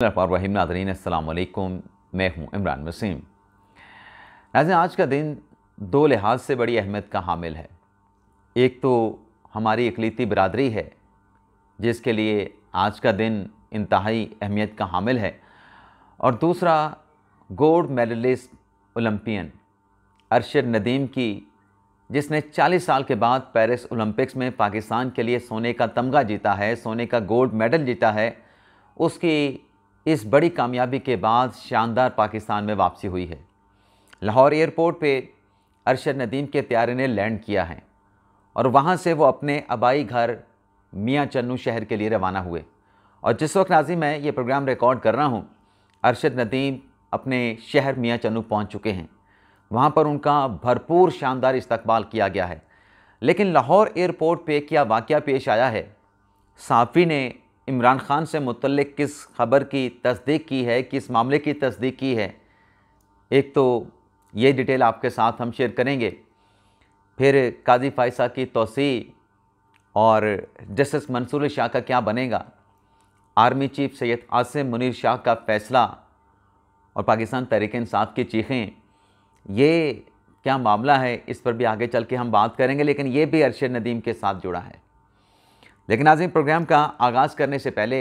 रहीम नाज़रीन अस्सलाम वालेकुम। मैं हूं इमरान वसीम। नाज़रीन, आज का दिन दो लिहाज से बड़ी अहमियत का हामिल है। एक तो हमारी इकलीती बरादरी है जिसके लिए आज का दिन इंतहाई अहमियत का हामिल है, और दूसरा gold medallist Olympian Arshad Nadeem की, जिसने 40 साल के बाद पेरिस ओलंपिक्स में पाकिस्तान के लिए सोने का तमगा जीता है, सोने का गोल्ड मेडल जीता है। उसकी इस बड़ी कामयाबी के बाद शानदार पाकिस्तान में वापसी हुई है। लाहौर एयरपोर्ट पे अरशद नदीम के त्यारे ने लैंड किया है और वहाँ से वो अपने आबाई घर मियाँ चन्नू शहर के लिए रवाना हुए। और जिस वक्त नाज़रीन मैं ये प्रोग्राम रिकॉर्ड कर रहा हूँ, अरशद नदीम अपने शहर मियाँ चन्नू पहुँच चुके हैं। वहाँ पर उनका भरपूर शानदार इस्तकबाल किया गया है। लेकिन लाहौर एयरपोर्ट पे क्या वाक़या पेश आया है, सहाफ़ी ने इमरान खान से मुतल्लिक़ किस खबर की तस्दीक की है, किस मामले की तस्दीक की है, एक तो ये डिटेल आपके साथ हम शेयर करेंगे। फिर काजी फ़ायसा की तौसी और जस्टिस मंसूर शाह का क्या बनेगा, आर्मी चीफ सैयद आसिम मुनीर शाह का फ़ैसला और पाकिस्तान तहरीक-ए-इंसाफ की चीखें, ये क्या मामला है, इस पर भी आगे चल के हम बात करेंगे। लेकिन ये भी अरशद नदीम के साथ जुड़ा है। लेकिन नाज़रीन, प्रोग्राम का आगाज़ करने से पहले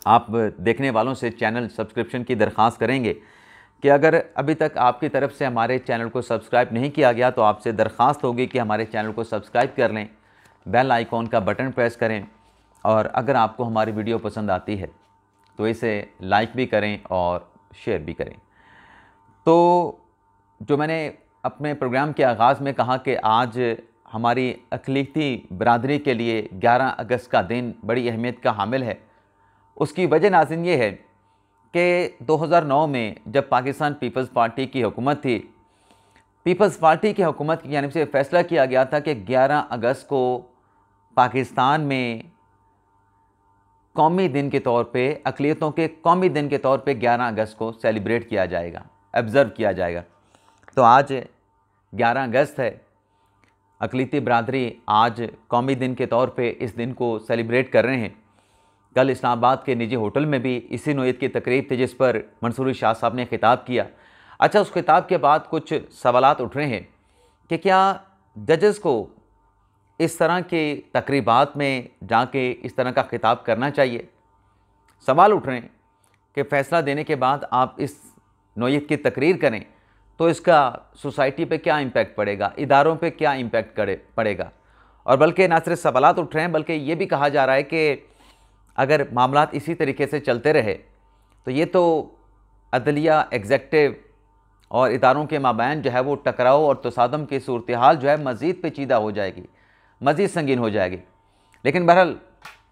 आप देखने वालों से चैनल सब्सक्रिप्शन की दरख्वास्त करेंगे कि अगर अभी तक आपकी तरफ से हमारे चैनल को सब्सक्राइब नहीं किया गया तो आपसे दरख्वास्त होगी कि हमारे चैनल को सब्सक्राइब कर लें, बेल आइकॉन का बटन प्रेस करें, और अगर आपको हमारी वीडियो पसंद आती है तो इसे लाइक भी करें और शेयर भी करें। तो जो मैंने अपने प्रोग्राम के आगाज़ में कहा कि आज हमारी अक़लीती बरादरी के लिए 11 अगस्त का दिन बड़ी अहमियत का हामिल है, उसकी वजह नाज़रीन ये है कि 2009 में जब पाकिस्तान पीपल्स पार्टी की हुकूमत थी, पीपल्स पार्टी की हुकूमत की जानिब से फ़ैसला किया गया था कि 11 अगस्त को पाकिस्तान में कौमी दिन के तौर पे, अक़लियतों के कौमी दिन के तौर पे 11 अगस्त को सेलिब्रेट किया जाएगा, ऑब्ज़र्व किया जाएगा। तो आज 11 अगस्त है, अक़लीती बरादरी आज कौमी दिन के तौर पे इस दिन को सेलिब्रेट कर रहे हैं। कल इस्लामाबाद के निजी होटल में भी इसी नोयत की तकरीब थी जिस पर मंसूर शाह साहब ने खिताब किया। अच्छा, उस खिताब के बाद कुछ सवालात उठ रहे हैं कि क्या जजेस को इस तरह की तकरीबात में जाके इस तरह का खिताब करना चाहिए। सवाल उठ रहे हैं कि फ़ैसला देने के बाद आप इस नोयत की तकरीर करें तो इसका सोसाइटी पे क्या इम्पैक्ट पड़ेगा, इदारों पे क्या इम्पैक्ट पड़ेगा। और बल्कि ना सिर्फ सवालात उठ रहे हैं बल्कि ये भी कहा जा रहा है कि अगर मामलात इसी तरीके से चलते रहे तो ये तो अदलिया, एग्जेक्टिव और इदारों के माबैन जो है वो टकराव और तसादम की सूरत हाल जो है मज़ीद पेचीदा हो जाएगी, मज़ीद संगीन हो जाएगी। लेकिन बहरहाल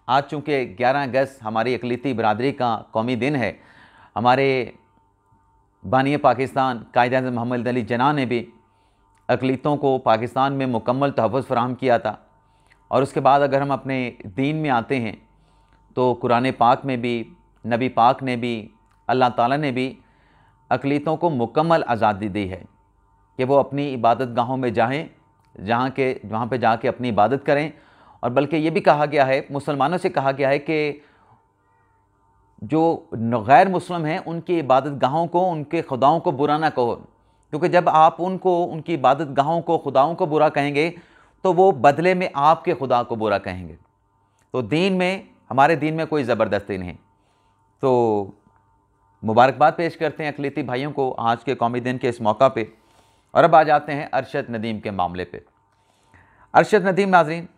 आज चूँकि 11 अगस्त हमारी अक़लीती बरादरी का कौमी दिन है, हमारे बानी पाकिस्तान कायद-ए-आज़म मोहम्मद अली जिन्ना ने भी अक़लीतों को पाकिस्तान में मुकम्मल तहफ़्फ़ुज़ फ़राहम किया था। और उसके बाद अगर हम अपने दीन में आते हैं तो कुरान पाक में भी, नबी पाक ने भी, अल्लाह ताला ने भी अक़लीतों को मुकम्मल आज़ादी दी है कि वो अपनी इबादत गाहों में जाएँ, वहाँ पे जाके अपनी इबादत करें। और बल्कि ये भी कहा गया है, मुसलमानों से कहा गया है कि जो गैर मुस्लिम हैं उनकी इबादत गाहों को, उनके खुदाओं को बुरा ना कहो, क्योंकि जब आप उनकी इबादत गाहों को, खुदाओं को बुरा कहेंगे तो वो बदले में आपके खुदा को बुरा कहेंगे। तो दीन में, हमारे दीन में कोई ज़बरदस्ती नहीं। तो मुबारकबाद पेश करते हैं अक़लीती भाइयों को आज के कौमी दिन के इस मौका पे। और अब आ जाते हैं अरशद नदीम के मामले पे। अरशद नदीम नाज़रीन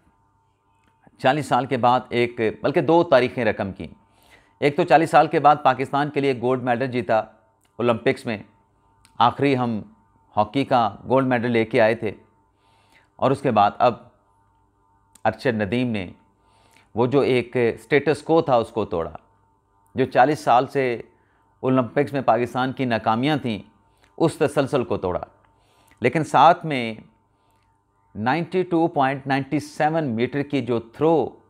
40 साल के बाद बल्कि दो तारीखें रकम की। एक तो 40 साल के बाद पाकिस्तान के लिए गोल्ड मेडल जीता ओलंपिक्स में, आखिरी हम हॉकी का गोल्ड मेडल लेके आए थे। और उसके बाद अब अरशद नदीम ने वो जो एक स्टेटस को था उसको तोड़ा, जो 40 साल से ओलंपिक्स में पाकिस्तान की नाकामियां थीं उस तसलसल को तोड़ा। लेकिन साथ में 92.97 मीटर की जो थ्रो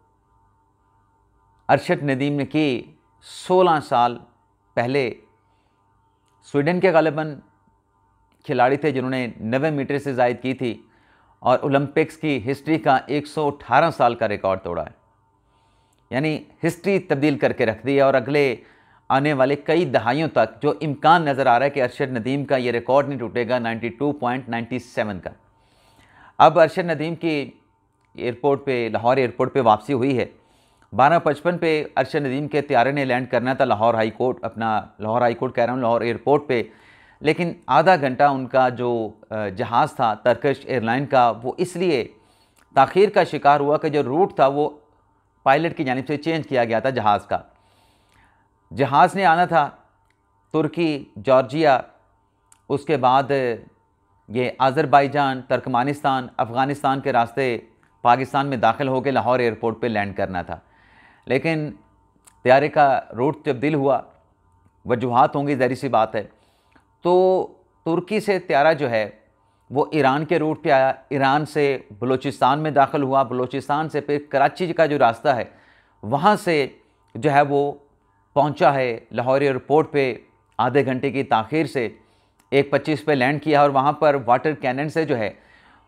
अरशद नदीम ने की 16 साल पहले, स्वीडन के गालिबन खिलाड़ी थे जिन्होंने 90 मीटर से ज़ायद की थी और ओलंपिक्स की हिस्ट्री का 118 साल का रिकॉर्ड तोड़ा है। यानी हिस्ट्री तब्दील करके रख दी है। और अगले आने वाले कई दहाइयों तक जो इम्कान नज़र आ रहा है कि अरशद नदीम का ये रिकॉर्ड नहीं टूटेगा 92.97 का। अब अरशद नदीम की एयरपोर्ट पे, लाहौर एयरपोर्ट पे वापसी हुई है। 12:55 पे अरशद नदीम के त्यारे ने लैंड करना था लाहौर हाई कोर्ट, अपना लाहौर हाई कोर्ट कह रहा हूँ, लाहौर एयरपोर्ट पे, लेकिन आधा घंटा उनका जो जहाज़ था टर्किश एयरलाइन का, वो इसलिए ताख़ीर का शिकार हुआ कि जो रूट था वो पायलट की जानिब से चेंज किया गया था जहाज़ का। जहाज़ ने आना था तुर्की, जॉर्जिया, उसके बाद ये आज़रबाईजान, तुर्कमेनिस्तान, अफ़गानिस्तान के रास्ते पाकिस्तान में दाखिल होकर लाहौर एयरपोर्ट पे लैंड करना था। लेकिन त्यारे का रूट तब्दील हुआ, वजूहात होंगी, ज़ाहिर सी बात है। तो तुर्की से त्यारा जो है वो ईरान के रूट पे आया, ईरान से बलूचिस्तान में दाखिल हुआ, बलूचिस्तान से फिर कराची का जो रास्ता है वहाँ से जो है वो पहुँचा है लाहौर एयरपोर्ट पे आधे घंटे की ताख़ीर से। 1:25 पे लैंड किया और वहाँ पर वाटर कैनन से जो है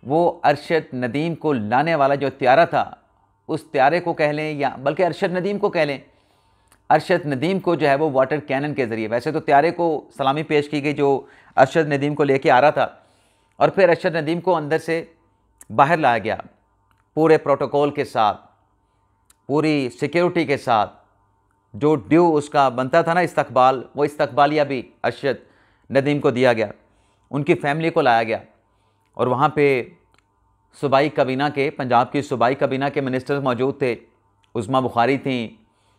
वो अरशद नदीम को लाने वाला जो त्यारा था, उस त्यारे को कह लें या बल्कि अरशद नदीम को कह लें, अरशद नदीम को जो है वो वाटर कैनन के ज़रिए, वैसे तो त्यारे को सलामी पेश की गई जो अरशद नदीम को लेके आ रहा था, और फिर अरशद नदीम को अंदर से बाहर लाया गया पूरे प्रोटोकॉल के साथ, पूरी सिक्योरिटी के साथ। जो ड्यू उसका बनता था ना इस्तकबाल, वो इस्तकबालिया भी अरशद नदीम को दिया गया। उनकी फैमिली को लाया गया और वहाँ पे सूबाई काबीना के, पंजाब की सूबाई काबीना के मिनिस्टर मौजूद थे। उस्मा बुखारी थी,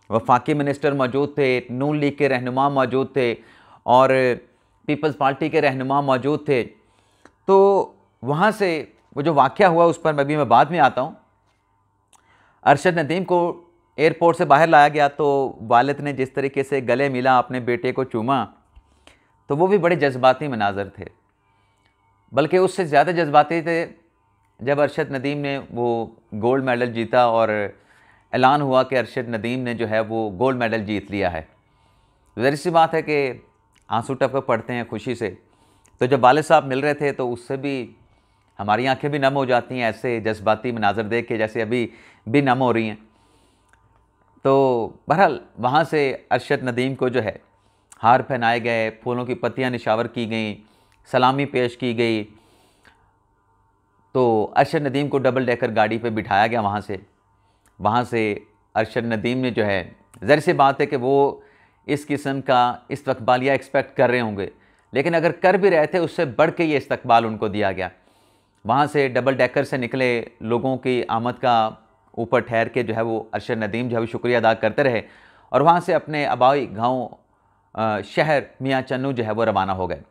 वफाकी मिनिस्टर मौजूद थे, नून लीग के रहनुमा मौजूद थे और पीपल्स पार्टी के रहनुमा मौजूद थे। तो वहाँ से वो जो वाक़या हुआ उस पर मैं बाद में आता हूँ। अरशद नदीम को एयरपोर्ट से बाहर लाया गया तो वालिद ने जिस तरीके से गले मिला, अपने बेटे को चूमा, तो वो भी बड़े जज्बाती मनाज़र थे। बल्कि उससे ज़्यादा जज्बाती थे जब अरशद नदीम ने वो गोल्ड मेडल जीता और ऐलान हुआ कि अरशद नदीम ने जो है वो गोल्ड मेडल जीत लिया है। ज़ाहिर सी बात है कि आंसू टपक पड़ते हैं खुशी से। तो जब वालिद साहब मिल रहे थे तो उससे भी हमारी आंखें भी नम हो जाती हैं, ऐसे जज्बाती मनाज़र देख के, जैसे अभी भी नम हो रही हैं। तो बहरहाल वहाँ से अरशद नदीम को जो है हार पहनाए गए, फूलों की पत्तियाँ निशावर की गईं, सलामी पेश की गई। तो अरशद नदीम को डबल डेकर गाड़ी पे बिठाया गया वहाँ से अरशद नदीम ने जो है, ज़ाहिर सी बात है कि वो इस किस्म का इस्तकबालिया एक्सपेक्ट कर रहे होंगे, लेकिन अगर कर भी रहे थे उससे बढ़ के ये इस्तकबाल उनको दिया गया। वहाँ से डबल डेकर से निकले, लोगों की आमद का ऊपर ठहर के जो है वो अरशद नदीम जो है शुक्रिया अदा करते रहे और वहाँ से अपने आबाई गाँव शहर मियाँ चन्नू जो है वो रवाना हो गए।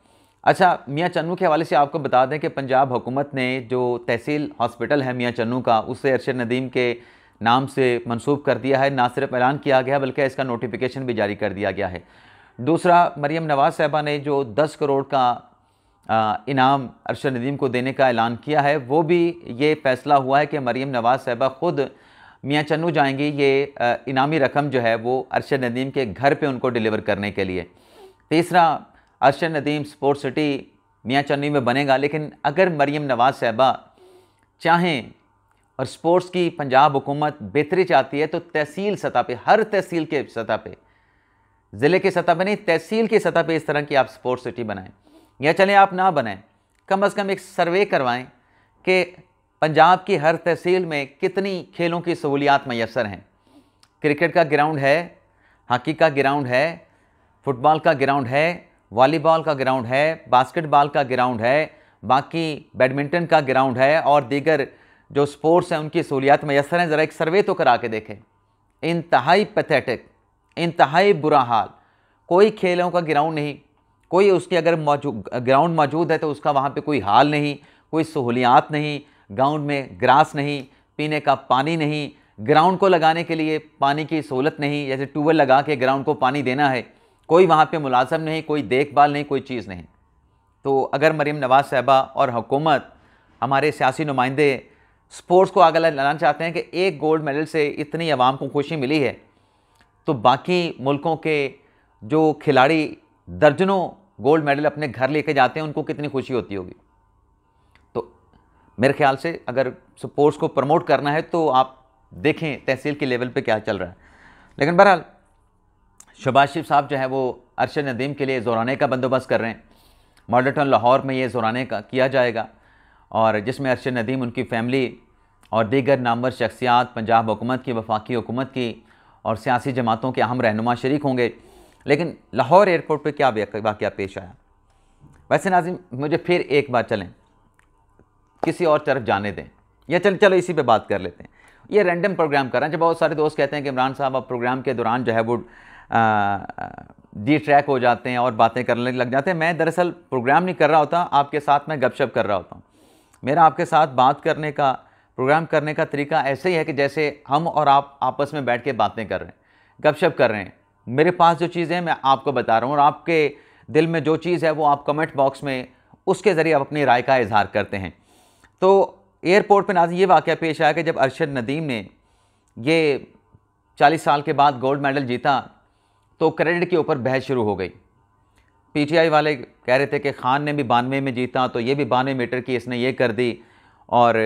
अच्छा, मियाँ चन्नू के हवाले से आपको बता दें कि पंजाब हुकूमत ने जो तहसील हॉस्पिटल है मियाँ चन्नू का, उसे अरशद नदीम के नाम से मंसूब कर दिया है। ना सिर्फ ऐलान किया गया बल्कि इसका नोटिफिकेशन भी जारी कर दिया गया है। दूसरा, मरियम नवाज़ साहिबा ने जो 10 करोड़ का इनाम अरशद नदीम को देने का ऐलान किया है, वो भी ये फ़ैसला हुआ है कि मरियम नवाज़ साहिबा ख़ुद मियाँ चन्नू जाएंगी ये इनामी रकम जो है वो अरशद नदीम के घर पे उनको डिलीवर करने के लिए। तीसरा, अरशद नदीम स्पोर्ट्स सिटी मियाँ चन्नू में बनेगा, लेकिन अगर मरियम नवाज़ साहिबा चाहें और स्पोर्ट्स की पंजाब हुकूमत बेहतरी चाहती है तो तहसील सतह पे, हर तहसील के सतह पे, ज़िले के सतह पे नहीं, तहसील की सतह पे इस तरह की आप स्पोर्ट्स सिटी बनाएं, या चलें आप ना बनाएं, कम से कम एक सर्वे करवाएं कि पंजाब की हर तहसील में कितनी खेलों की सहूलियात मैसर हैं। क्रिकेट का ग्राउंड है, हॉकी का ग्राउंड है, फुटबॉल का ग्राउंड है, वॉलीबॉल का ग्राउंड है, बास्केटबॉल का ग्राउंड है, बाकी बैडमिंटन का ग्राउंड है और दीगर जो स्पोर्ट्स हैं उनकी सहूलियात मैसर हैं। ज़रा एक सर्वे तो करा के देखें। इंतहाई पैथेटिक, इंतहाई बुरा हाल, कोई खेलों का ग्राउंड नहीं, कोई उसके अगर ग्राउंड मौजूद है तो उसका वहाँ पे कोई हाल नहीं, कोई सहूलियात नहीं, ग्राउंड में ग्रास नहीं, पीने का पानी नहीं, ग्राउंड को लगाने के लिए पानी की सहूलत नहीं, जैसे ट्यूबवेल लगा के ग्राउंड को पानी देना है, कोई वहाँ पे मुलाजम नहीं, कोई देखभाल नहीं, कोई चीज़ नहीं। तो अगर मरियम नवाज़ साहिबा और हुकूमत, हमारे सियासी नुमाइंदे स्पोर्ट्स को आगे लाना चाहते हैं कि एक गोल्ड मेडल से इतनी आवाम को खुशी मिली है, तो बाकी मुल्कों के जो खिलाड़ी दर्जनों गोल्ड मेडल अपने घर लेके जाते हैं उनको कितनी खुशी होती होगी। तो मेरे ख्याल से अगर स्पोर्ट्स को प्रमोट करना है तो आप देखें तहसील के लेवल पे क्या चल रहा है। लेकिन बहरहाल शहबाज शरीफ साहब जो है वो अरशद नदीम के लिए ज़ोराने का बंदोबस्त कर रहे हैं। मॉडल टाउन लाहौर में ये ज़ोराने का किया जाएगा और जिसमें अरशद नदीम, उनकी फ़ैमिली और दीगर नामवर शख्सियात, पंजाब हुकूमत की, वफाकी हुकूमत की और सियासी जमातों के अहम रहनुमा शरीक होंगे। लेकिन लाहौर एयरपोर्ट पर क्या वाक़या पेश आया? वैसे नाज़रीन, मुझे फिर एक बार चलें किसी और तरफ जाने दें, या चलो इसी पे बात कर लेते हैं। ये रैंडम प्रोग्राम कर रहे हैं। जब बहुत सारे दोस्त कहते हैं कि इमरान साहब अब प्रोग्राम के दौरान जो है वो डी ट्रैक हो जाते हैं और बातें करने लग जाते हैं, मैं दरअसल प्रोग्राम नहीं कर रहा होता, आपके साथ मैं गपशप कर रहा होता हूँ। मेरा आपके साथ बात करने का, प्रोग्राम करने का तरीका ऐसे ही है कि जैसे हम और आप आपस में बैठ के बातें कर रहे हैं, गपशप कर रहे हैं। मेरे पास जो चीज़ें हैं मैं आपको बता रहा हूँ और आपके दिल में जो चीज़ है वो आप कमेंट बॉक्स में उसके ज़रिए आप अपनी राय का इजहार करते हैं। तो एयरपोर्ट पे नाज़रीन ये वाक़या पेश आया कि जब अरशद नदीम ने ये 40 साल के बाद गोल्ड मेडल जीता तो क्रेडिट के ऊपर बहस शुरू हो गई। पीटीआई वाले कह रहे थे कि खान ने भी 92 में जीता तो ये भी 92 मीटर की इसने ये कर दी, और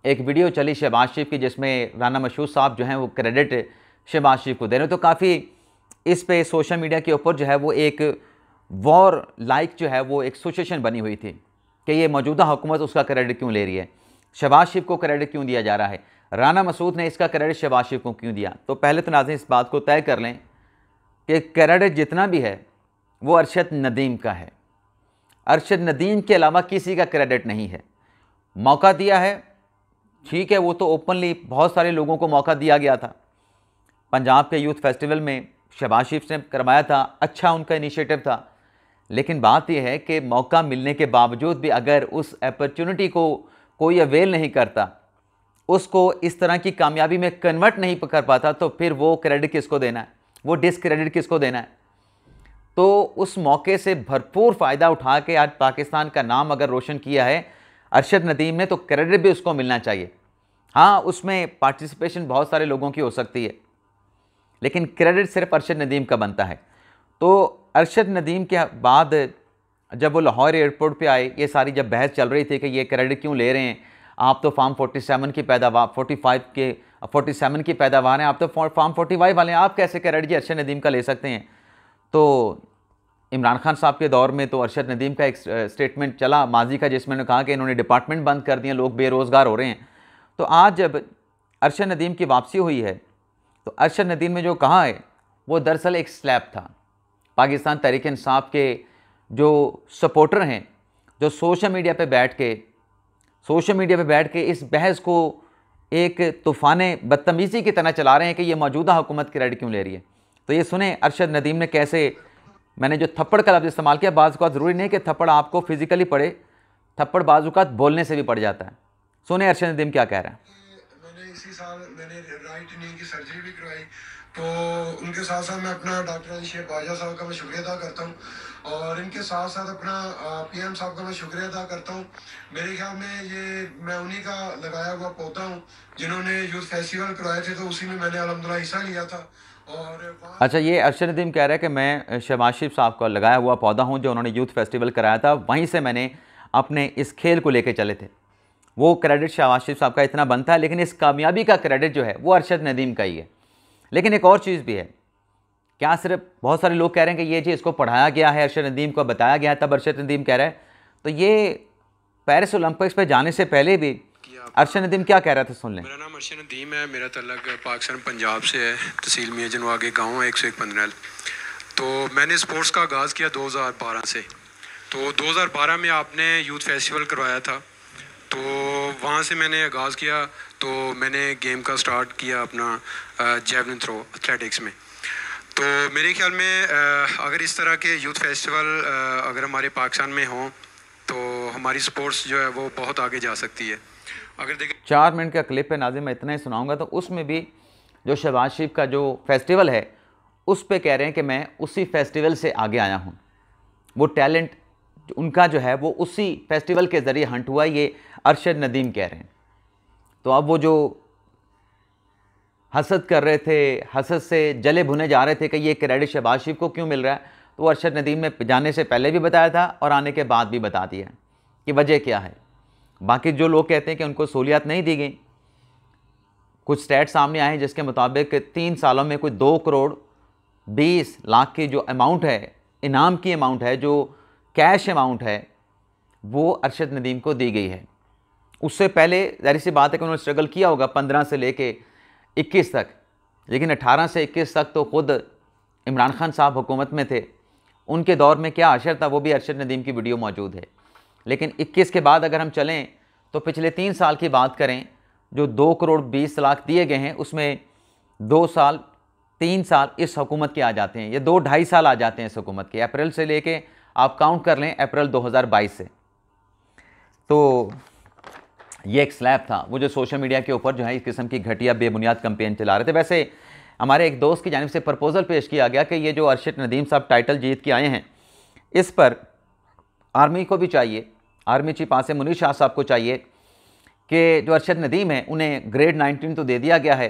एक वीडियो चली शहबाज शरीफ की जिसमें राना मशहूद साहब जो हैं वो क्रेडिट शहबाज शरीफ को दे रहे हैं। तो काफ़ी इस पे सोशल मीडिया के ऊपर जो है वो एक वॉर लाइक जो है वो एक सिचुएशन बनी हुई थी कि ये मौजूदा हुकूमत उसका क्रेडिट क्यों ले रही है, शहबाज शरीफ को क्रेडिट क्यों दिया जा रहा है, राना मसूद ने इसका क्रेडिट शहबाज शरीफ को क्यों दिया। तो पहले तो नाज़रीन इस बात को तय कर लें कि क्रेडिट जितना भी है वो अरशद नदीम का है। अरशद नदीम के अलावा किसी का क्रेडिट नहीं है। मौका दिया है, ठीक है, वो तो ओपनली बहुत सारे लोगों को मौका दिया गया था। पंजाब के यूथ फेस्टिवल में शहबाज शरीफ ने करवाया था, अच्छा उनका इनिशिएटिव था। लेकिन बात यह है कि मौका मिलने के बावजूद भी अगर उस अपॉर्चुनिटी को कोई अवेल नहीं करता, उसको इस तरह की कामयाबी में कन्वर्ट नहीं कर पाता, तो फिर वो क्रेडिट किसको देना है, वो डिसक्रेडिट किसको देना है। तो उस मौके से भरपूर फ़ायदा उठा के आज पाकिस्तान का नाम अगर रोशन किया है अरशद नदीम ने, तो क्रेडिट भी उसको मिलना चाहिए। हाँ, उसमें पार्टिसिपेशन बहुत सारे लोगों की हो सकती है, लेकिन क्रेडिट सिर्फ अरशद नदीम का बनता है। तो अरशद नदीम के बाद जब वो लाहौर एयरपोर्ट पे आए, ये सारी जब बहस चल रही थी कि ये क्रेडिट क्यों ले रहे हैं, आप तो फार्म 47 की पैदावार 47 की पैदावार हैं, आप तो फार्म 45 वाले हैं, आप कैसे क्रेडिट अरशद नदीम का ले सकते हैं। तो इमरान खान साहब के दौर में तो अरशद नदीम का एक स्टेटमेंट चला माजी का, जिसमें उन्होंने कहा कि इन्होंने डिपार्टमेंट बंद कर दिए, लोग बेरोज़गार हो रहे हैं। तो आज जब अरशद नदीम की वापसी हुई है तो अरशद नदीम ने जो कहा है वो दरअसल एक स्लैप था। पाकिस्तान तहरीक इंसाफ के जो सपोर्टर हैं, जो सोशल मीडिया पे बैठ के इस बहस को एक तूफ़ान बदतमीज़ी की तरह चला रहे हैं कि ये मौजूदा हुकूमत क्रेडिट क्यों ले रही है। तो ये सुने अरशद नदीम ने कैसे, मैंने जो थप्पड़ का लफ्ज़ इस्तेमाल किया, बाज़ औक़ात ज़रूरी नहीं कि थप्पड़ आपको फिज़िकली पड़े, थप्पड़ बाज़ औक़ात बोलने से भी पड़ जाता है। सुने अरशद नदीम क्या कह रहा है। मैंने इसी साल राइट नी की सर्जरी भी करवाई, तो उनके साथ साथ मैं अपना डॉक्टर अली शेख बाजा साहब का मैं शुक्रिया अदा करता हूँ, और इनके साथ साथ अपना पीएम साहब का मैं शुक्रिया अदा करता हूँ। मेरे ख्याल में ये मैं उन्हीं का लगाया हुआ पौधा हूँ जिन्होंने यूथ फेस्टिवल करवाए थे, तो उसी में मैंने अल्हम्दुलिल्लाह हिस्सा लिया था। और अच्छा, ये अरशद नदीम कह रहा है कि मैं शहबाज शरीफ साहब का लगाया हुआ पौधा हूँ, जो उन्होंने यूथ फेस्टिवल कराया था, वहीं से मैंने अपने इस खेल को लेके चले थे। वो क्रेडिट शहबाज शरीफ साहब का इतना बनता है, लेकिन इस कामयाबी का क्रेडिट जो है वो अरशद नदीम का ही है। लेकिन एक और चीज़ भी है, क्या सिर्फ बहुत सारे लोग कह रहे हैं कि ये जी इसको पढ़ाया गया है, अरशद नदीम को बताया गया है, तब अरशद नदीम कह रहा है। तो ये पेरिस ओलंपिक्स पे जाने से पहले भी अरशद नदीम क्या कह रहा था, सुन लें। मेरा नाम अरशद नदीम है, मेरा तल्लक पाकिस्तान पंजाब से है, तहसील मियां जनवागे गाँव है 101 पंद्रहल। तो मैंने स्पोर्ट्स का आगाज़ किया 2012 से। तो 2012 में आपने यूथ फेस्टिवल करवाया था, तो वहाँ से मैंने आगाज़ किया। तो मैंने गेम का स्टार्ट किया अपना जेवलिन थ्रो एथलेटिक्स में। तो मेरे ख्याल में अगर इस तरह के यूथ फेस्टिवल अगर हमारे पाकिस्तान में हों तो हमारी स्पोर्ट्स जो है वो बहुत आगे जा सकती है। अगर देखें 4 मिनट का क्लिप है नाज़िम, मैं इतना ही सुनाऊंगा। तो उसमें भी जो शहबाज शरीफ का जो फेस्टिवल है उस पे कह रहे हैं कि मैं उसी फेस्टिवल से आगे आया हूँ, वो टैलेंट उनका जो है वो उसी फेस्टिवल के ज़रिए हंट हुआ, ये अरशद नदीम कह रहे हैं। तो अब वो जो हसद कर रहे थे, हसद से जले भुने जा रहे थे कि ये क्रेडिट शहबाज शरीफ को क्यों मिल रहा है, तो अरशद नदीम ने जाने से पहले भी बताया था और आने के बाद भी बता दिया कि वजह क्या है। बाकी जो लोग कहते हैं कि उनको सहूलियत नहीं दी गई, कुछ स्टैट सामने आए हैं जिसके मुताबिक 3 सालों में कोई 2 करोड़ 20 लाख की जो अमाउंट है, इनाम की अमाउंट है, जो कैश अमाउंट है, वो अरशद नदीम को दी गई है। उससे पहले ज़ाहिर सी बात है कि उन्होंने स्ट्रगल किया होगा 15 से लेके 21 तक, लेकिन 18 से 21 तक तो ख़ुद इमरान खान साहब हुकूमत में थे। उनके दौर में क्या अशर था वो भी अरशद नदीम की वीडियो मौजूद है। लेकिन 21 के बाद अगर हम चलें तो पिछले 3 साल की बात करें, जो 2 करोड़ 20 लाख दिए गए हैं उसमें 2 साल 3 साल इस हुकूमत के आ जाते हैं, ये 2-2.5 साल आ जाते हैं इस हुकूमत के। अप्रैल से लेके आप काउंट कर लें अप्रैल 2022 से। तो ये एक स्लैब था वो जो सोशल मीडिया के ऊपर जो है इस किस्म की घटिया बेबुनियाद कैंपेन चला रहे थे। वैसे हमारे एक दोस्त की जानिब से प्रपोज़ल पेश किया गया कि ये जो अरशद नदीम साहब टाइटल जीत के आए हैं, इस पर आर्मी को भी चाहिए, आर्मी चीफ आसिम मुनीर शाह साहब को चाहिए कि जो अरशद नदीम है उन्हें ग्रेड 19 तो दे दिया गया है,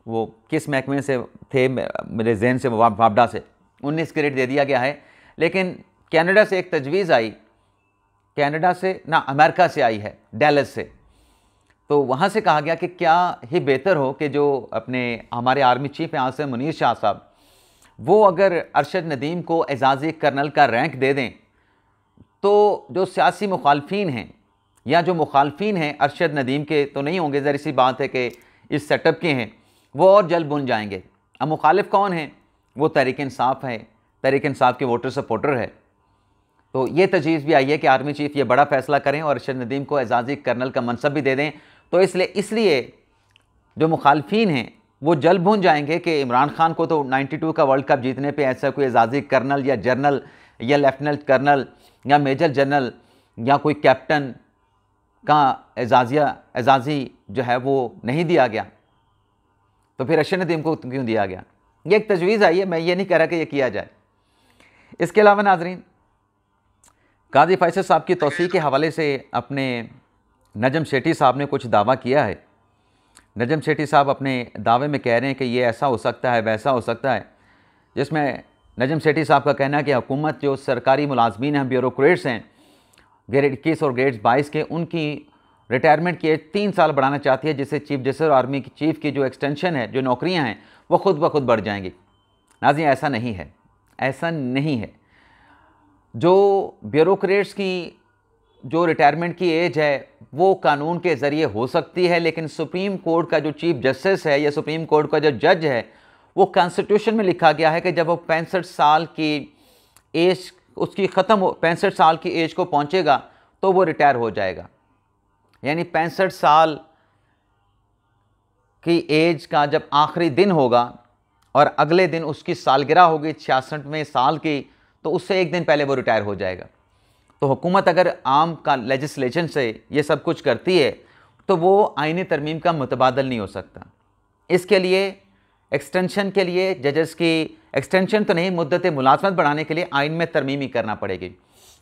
वो किस महकमे से थे मेरे जहन से, वापडा से 19 ग्रेड दे दिया गया है। लेकिन कनाडा से एक तजवीज़ आई, कनाडा से ना अमेरिका से आई है, डैलस से, तो वहाँ से कहा गया कि क्या ही बेहतर हो कि जो अपने हमारे आर्मी चीफ हैं आसिम मुनीर शाह साहब, वो अगर अरशद नदीम को एजाज़ी कर्नल का रैंक दे दें तो जो सियासी मुखालफीन हैं या जो मुखालफीन हैं अरशद नदीम के तो नहीं होंगे, ज़ाहिर सी बात है कि इस सेटअप के हैं, वो और जल्द बुन जाएंगे। अब मुखालिफ कौन हैं? वो तहरीक इंसाफ है, तहरीक इंसाफ के वोटर सपोर्टर है। तो ये तजवीज़ भी आई है कि आर्मी चीफ ये बड़ा फ़ैसला करें और अरशद नदीम को एजाज़ी कर्नल का मनसब भी दे दें। तो इसलिए जो मुखालफीन हैं वो जल्द भून जाएंगे कि इमरान खान को तो 92 का वर्ल्ड कप जीतने पे ऐसा कोई एजाज़ी कर्नल या जनरल या लेफ्टिनेंट कर्नल या मेजर जनरल या कोई कैप्टन का एजाज़ी जो है वो नहीं दिया गया, तो फिर अरशद नदीम को क्यों दिया गया? ये एक तजवीज़ आई है, मैं ये नहीं कह रहा कि ये किया जाए। इसके अलावा नाज़रीन, काजी फैसल साहब की तौसीक़ के हवाले से अपने नजम शेट्टी साहब ने कुछ दावा किया है। नजम शेट्टी साहब अपने दावे में कह रहे हैं कि ये ऐसा हो सकता है, वैसा हो सकता है, जिसमें नजम शेट्टी साहब का कहना है कि हुकूमत जो सरकारी मुलाजमीन हैं, ब्यूरोक्रेट्स हैं, ग्रेड 21 और ग्रेड 22 के, उनकी रिटायरमेंट की एज 3 साल बढ़ाना चाहती है, जिससे चीफ जस्टिस और आर्मी की चीफ की जो एक्सटेंशन है, जो नौकरियाँ हैं, वो खुद ब खुद बढ़ जाएंगी। नाज़रीन, ऐसा नहीं है, ऐसा नहीं है। जो ब्यूरोक्रेट्स की जो रिटायरमेंट की एज है वो कानून के ज़रिए हो सकती है, लेकिन सुप्रीम कोर्ट का जो चीफ जस्टिस है या सुप्रीम कोर्ट का जो जज है, वो कॉन्स्टिट्यूशन में लिखा गया है कि जब वो 65 साल की एज उसकी ख़त्म हो, 65 साल की एज को पहुंचेगा तो वो रिटायर हो जाएगा। यानी 65 साल की एज का जब आखिरी दिन होगा और अगले दिन उसकी सालगिरह होगी 66वें साल की, तो उससे एक दिन पहले वो रिटायर हो जाएगा। तो हुकूमत अगर आम का लेजिस्लेशन से ये सब कुछ करती है तो वो आईनी तरमीम का मुतबादल नहीं हो सकता। इसके लिए एक्सटेंशन के लिए जजेस की एक्सटेंशन तो नहीं, मुद्दत मुलाजमत बढ़ाने के लिए आइन में तरमीम ही करना पड़ेगी।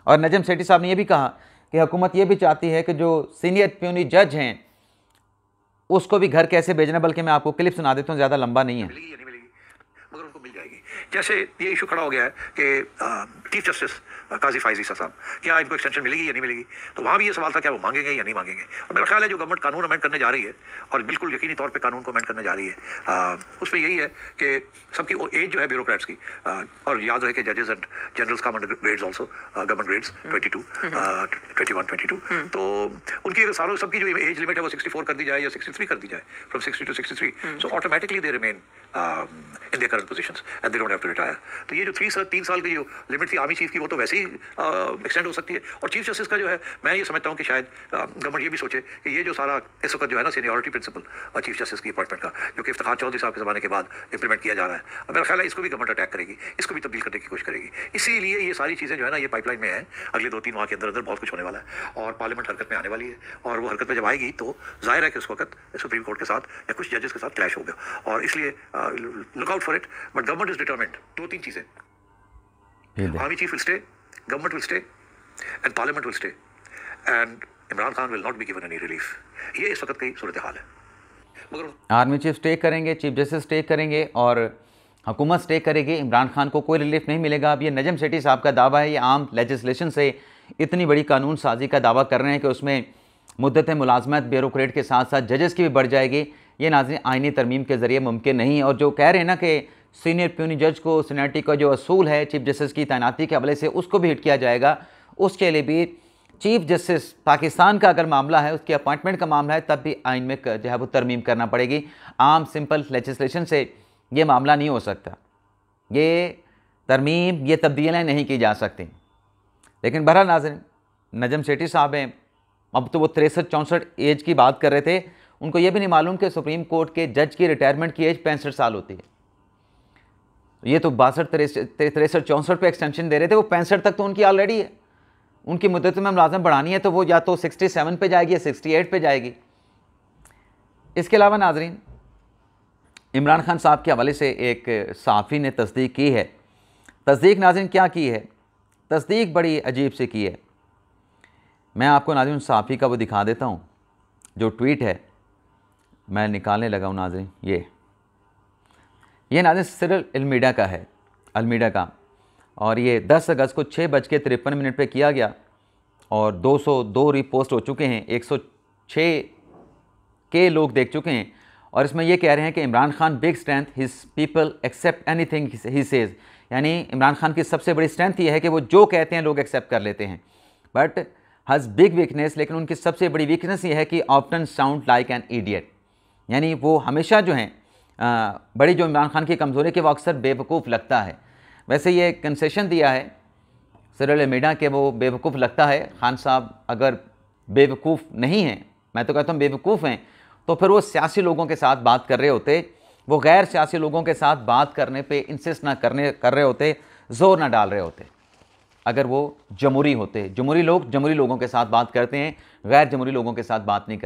और नजम शेट्टी साहब ने यह भी कहा कि हुकूमत ये भी चाहती है कि जो सीनियर प्यूनी जज हैं उसको भी घर कैसे भेजना, बल्कि मैं आपको क्लिप सुना देता हूँ, ज़्यादा लंबा नहीं है। मगर उनको मिल जाएगी। जैसे ये इशू खड़ा हो गया है कि चीफ जस्टिस काजी फायजी साहब, क्या इनको एक्सटेंशन मिलेगी या नहीं मिलेगी, तो वहाँ भी ये सवाल था क्या वो मांगेंगे या नहीं मांगेंगे। और मेरा ख्याल है जो गवर्नमेंट कानून अमेंड करने जा रही है, और बिल्कुल यकीनी तौर पे कानून को अमेंड करने जा रही है, उसमें यही है कि सबकी वो एज जो है ब्यूरोक्रेट्स की, और याद रहे कि जजेस and generals come under grades also, government grades 22, 21, 22, तो उनकी सारों सबकी जो एज लिमिट है वो 64 कर दी जाए या 63 कर दी जाए, from 60 to 63, so automatically they remain in their current positions and they don't have to retire. तो ये जो 3 साल की जो लिमिट थी आर्मी चीफ की, वो तो वैसे ही एक्सटेंड हो सकती है। और चीफ जस्टिस का जो है, मैं ये समझता हूँ कि शायद गवर्नमेंट ये भी सोचे कि ये जो सारा इस वक्त जो है ना सीनियरिटी प्रिंसिपल चीफ जस्टिस की अपॉइंटमेंट का, जो कि इफ्तिखार चौधरी साहब के ज़माने के बाद इंप्लीमेंट किया जा रहा है, मेरा ख्याल है इसको भी गवर्नमेंट अटैक करेगी, इसको भी तब्दील करने की कोशिश करेगी। इसीलिए ये सारी चीज़ें जो है ना ये पाइपलाइन में है, अगले 2-3 माह के अंदर अंदर बहुत कुछ होने वाला है, और पार्लियामेंट हरकत में आने वाली है, और वो हरकत में जब आएगी तो जाहिर है कि उस वक्त सुप्रीम कोर्ट के साथ या कुछ जजेस के साथ क्लैश होगा, और इसलिए look out for it. But government is determined, 2-3 चीज़ें, army chief will stay, government will stay and parliament will stay and Imran Khan will not be given any relief। ये इस वक्त की सूरत हाल है। मगर आर्मी चीफ स्टे करेंगे, chief justice stay करेंगे और हुकूमत स्टे करेगी, इमरान खान को कोई रिलीफ नहीं मिलेगा। अब ये नजम शेट्टी साहब का दावा है, ये आम लेजिस्लेशन से इतनी बड़ी कानून साजी का दावा कर रहे हैं कि उसमें मुद्दत मुलाजमत ब्यूरोक्रेट के साथ साथ जजेस की भी बढ़ जाएगी। ये नाज़रीन आइनी तरमीम के ज़रिए मुमकिन नहीं। और जो कह रहे हैं ना कि सीनियर प्यूनी जज को सीनियरिटी का जो असूल है चीफ जस्टिस की तैनाती के हवाले से उसको भी हिट किया जाएगा। उसके लिए भी चीफ जस्टिस पाकिस्तान का अगर मामला है, उसकी अपॉइंटमेंट का मामला है, तब भी आइन में जो है वो तरमीम करना पड़ेगी। आम सिंपल लेजिस्लेशन से ये मामला नहीं हो सकता, ये तरमीम, ये तब्दीलियाँ नहीं की जा सकती। लेकिन बहरहाल नाज़रीन, नजम सेठी साहब हैं, अब तो वो 63-64 एज की बात कर रहे थे, उनको ये भी नहीं मालूम कि सुप्रीम कोर्ट के जज की रिटायरमेंट की एज 65 साल होती है। ये तो 62-63-64 पे एक्सटेंशन दे रहे थे, वो 65 तक तो उनकी ऑलरेडी है। उनकी मुद्दत में मुलाजमत बढ़ानी है तो वो या तो 67 पे जाएगी या 68 पे जाएगी। इसके अलावा नाजरीन, इमरान खान साहब के हवाले से एक सहाफ़ी ने तस्दीक की है। तस्दीक नाज़रीन क्या की है, तस्दीक बड़ी अजीब से की है। मैं आपको नाज़रीन सहाफ़ी का वो दिखा देता हूँ, जो ट्वीट है मैं निकालने लगा हूँ नाज़रीन। ये नाज़रीन सिरल अलमीडा का है, अलमीडा का, और ये 10 अगस्त को 6:53 पे किया गया और 202 रीपोस्ट हो चुके हैं, 106 के लोग देख चुके हैं। और इसमें ये कह रहे हैं कि Imran Khan big strength, his people accept anything he says, यानी इमरान खान की सबसे बड़ी स्ट्रेंथ ये है कि वो जो कहते हैं लोग एक्सेप्ट कर लेते हैं। बट हैज़ बिग वीकनेस, लेकिन उनकी सबसे बड़ी वीकनेस ये है कि often sound like an idiot, यानी वो हमेशा जो हैं बड़ी जो इमरान खान की कमज़ोरी कि वो अक्सर बेवकूफ़ लगता है। वैसे ये कंसेशन दिया है सिरल अलमीडा के वो बेवकूफ़ लगता है। खान साहब अगर बेवकूफ़ नहीं हैं, मैं तो कहता हूँ बेवकूफ़ हैं, तो फिर वो सियासी लोगों के साथ बात कर रहे होते, वो गैर सियासी लोगों के साथ बात करने पे इंसिस्ट ना कर रहे होते, ज़ोर ना डाल रहे होते। अगर वो जमहूरी होते, जमहूरी लोग जमहूरी लोगों के साथ बात करते हैं, गैर जमहूरी लोगों के साथ बात नहीं करते।